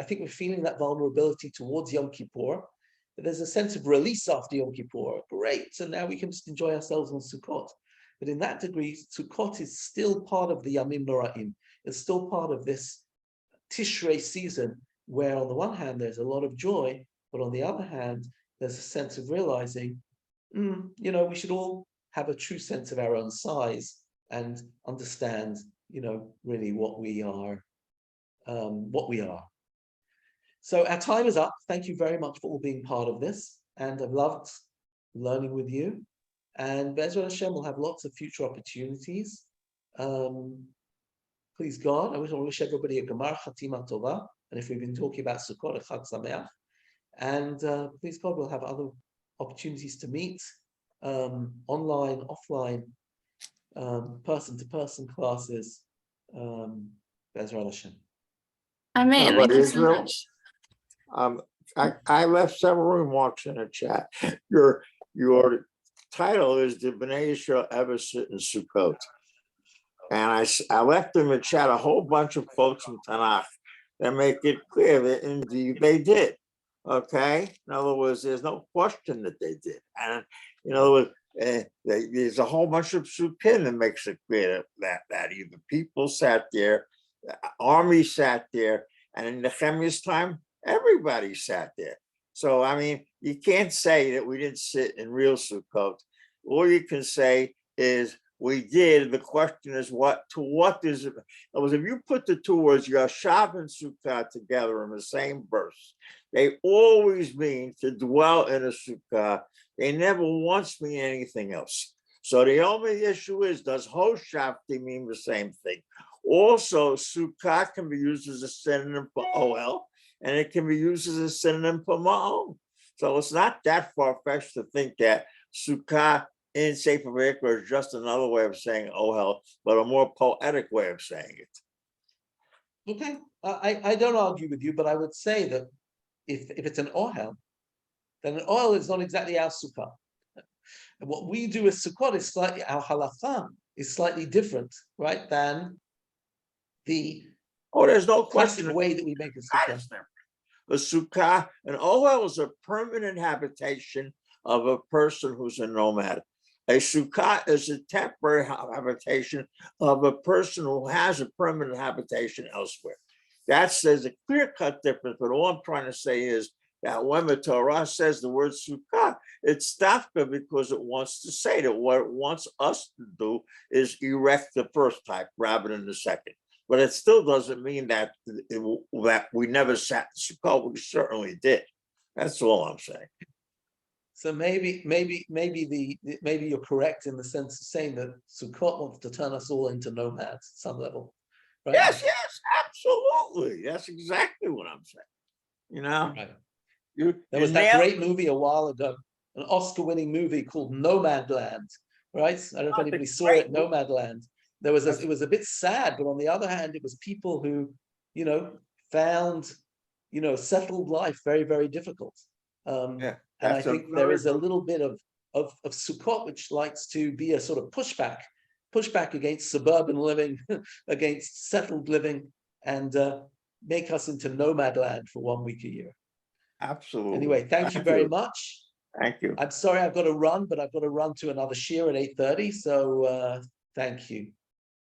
think we're feeling that vulnerability towards Yom Kippur. But there's a sense of release after Yom Kippur. Great, so now we can just enjoy ourselves on Sukkot. But in that degree, Sukkot is still part of the Yamim Noraim. It's still part of this Tishrei season, where on the one hand, there's a lot of joy, but on the other hand, there's a sense of realizing, we should all have a true sense of our own size and understand, really what we are. So our time is up. Thank you very much for all being part of this. And I've loved learning with you. And Be'ezrat Hashem will have lots of future opportunities. Please God, I wish everybody a Gemar Chatima Tova. And if we've been talking about Sukkot, a Chag Sameach. And please God, we'll have other opportunities to meet, online, offline, person-to-person classes. Be'ezrat Hashem. Amen. Thank you so Israel, much. I left several remarks in the chat. Your title is "Did Bnei Yisrael ever sit in Sukkot?" And I left in the chat a whole bunch of quotes from Tanakh that make it clear that indeed they did. Okay, in other words, there's no question that they did, and in other words, there's a whole bunch of Sukkah that makes it clear that either people sat there, the army sat there, and in Nehemiah's time, everybody sat there. So, I mean, you can't say that we didn't sit in real Sukkot. All you can say is we did. The question is what is it? If you put the two words, Yashav and Sukkah, together in the same verse, they always mean to dwell in a Sukkah. They never once mean anything else. So the only issue is, does Hoshafti mean the same thing? Also, Sukkah can be used as a synonym for Ohel, and it can be used as a synonym for Ma'on. So it's not that far-fetched to think that Sukkah in Sefer Vayikra is just another way of saying Ohel, but a more poetic way of saying it. Okay, I don't argue with you, but I would say that if it's an Ohel, then an Ohel is not exactly our Sukkah. And what we do as Sukkot is slightly, our halacha is slightly different, right, than there's no classic question way that we make a Sukkah. A Sukkah, an Ohel is a permanent habitation of a person who's a nomad. A Sukkah is a temporary habitation of a person who has a permanent habitation elsewhere. There's a clear-cut difference, but all I'm trying to say is that when the Torah says the word Sukkah, it's dafka because it wants to say that what it wants us to do is erect the first type rather than the second. But it still doesn't mean that we never sat in Sukkot. We certainly did. That's all I'm saying. So maybe you're correct in the sense of saying that Sukkot wants to turn us all into nomads at some level. right? Yes, absolutely. That's exactly what I'm saying. You know, Right. you There was you that nailed great movie a while ago, an Oscar-winning movie called Nomadland, right? I don't know if That's a anybody saw great it, movie. Nomadland. It was a bit sad, but on the other hand, it was people who, found, settled life very, very difficult. Yeah, And I that's a think there very is a little bit of Sukkot, which likes to be a sort of pushback against suburban living, against settled living, and make us into nomad land for 1 week a year. absolutely. Anyway, thank you very much. Thank you. I'm sorry I've got to run, but I've got to run to another shear at 8:30. So thank you.